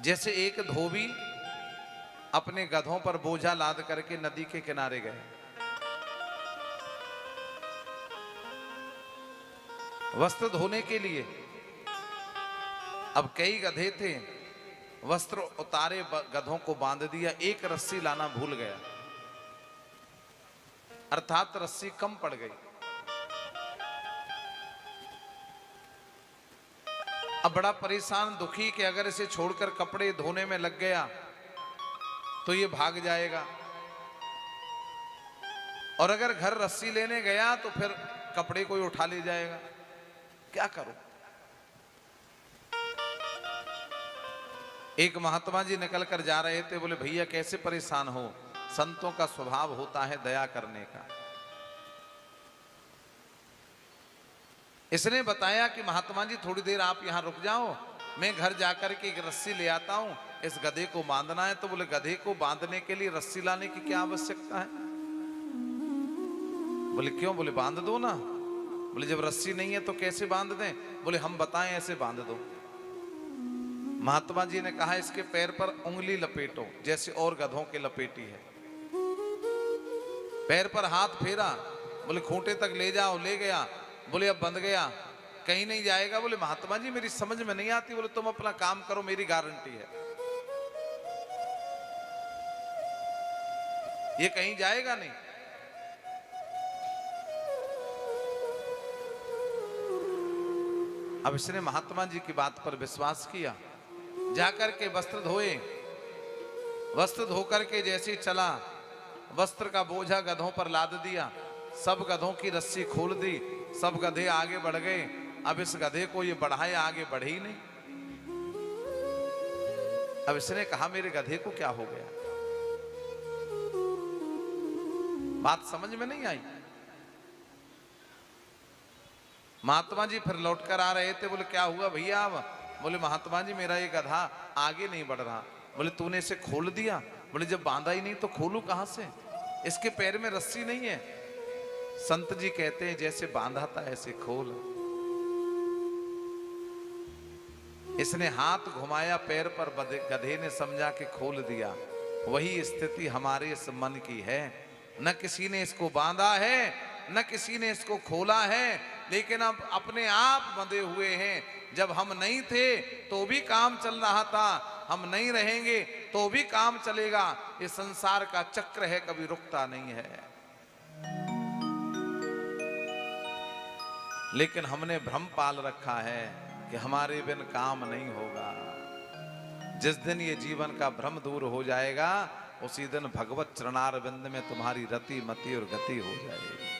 जैसे एक धोबी अपने गधों पर बोझा लाद करके नदी के किनारे गए। वस्त्र धोने के लिए। अब कई गधे थे, वस्त्र उतारे, गधों को बांध दिया, एक रस्सी लाना भूल गया, अर्थात रस्सी कम पड़ गई। अब बड़ा परेशान दुखी कि अगर इसे छोड़कर कपड़े धोने में लग गया तो ये भाग जाएगा, और अगर घर रस्सी लेने गया तो फिर कपड़े कोई उठा ले जाएगा, क्या करूं। एक महात्मा जी निकल कर जा रहे थे, बोले भैया कैसे परेशान हो, संतों का स्वभाव होता है दया करने का। इसने बताया कि महात्मा जी थोड़ी देर आप यहां रुक जाओ, मैं घर जाकर के एक रस्सी ले आता हूं, इस गधे को बांधना है। तो बोले गधे को बांधने के लिए रस्सी लाने की क्या आवश्यकता है। बोले क्यों। बोले बांध दो ना। बोले जब रस्सी नहीं है तो कैसे बांध दें। बोले हम बताएं ऐसे बांध दो। महात्मा जी ने कहा इसके पैर पर उंगली लपेटो जैसे और गधों के लपेटी है। पैर पर हाथ फेरा, बोले खूंटे तक ले जाओ, ले गया। बोले अब बंध गया, कहीं नहीं जाएगा। बोले महात्मा जी मेरी समझ में नहीं आती। बोले तुम अपना काम करो, मेरी गारंटी है ये कहीं जाएगा नहीं। अब इसने महात्मा जी की बात पर विश्वास किया, जाकर के वस्त्र धोए। वस्त्र धोकर के जैसे चला, वस्त्र का बोझा गधों पर लाद दिया, सब गधों की रस्सी खोल दी, सब गधे आगे बढ़ गए। अब इस गधे को ये बढ़ाए, आगे बढ़े ही नहीं। अब इसने कहा मेरे गधे को क्या हो गया। बात समझ में नहीं आई। महात्मा जी फिर लौट कर आ रहे थे। बोले क्या हुआ भैया। अब बोले महात्मा जी मेरा ये गधा आगे नहीं बढ़ रहा। बोले तूने इसे खोल दिया। बोले जब बांधा ही नहीं तो खोलू कहां से, इसके पैर में रस्सी नहीं है। संत जी कहते हैं जैसे बांधा था ऐसे खोल। इसने हाथ घुमाया पैर पर, गधे ने समझा कि खोल दिया। वही स्थिति हमारे इस मन की है, न किसी ने इसको बांधा है न किसी ने इसको खोला है, लेकिन अब अपने आप बंधे हुए हैं। जब हम नहीं थे तो भी काम चल रहा था, हम नहीं रहेंगे तो भी काम चलेगा। ये संसार का चक्र है, कभी रुकता नहीं है। लेकिन हमने भ्रम पाल रखा है कि हमारे बिन काम नहीं होगा। जिस दिन ये जीवन का भ्रम दूर हो जाएगा उसी दिन भगवत चरणारविंद में तुम्हारी रति मति और गति हो जाएगी।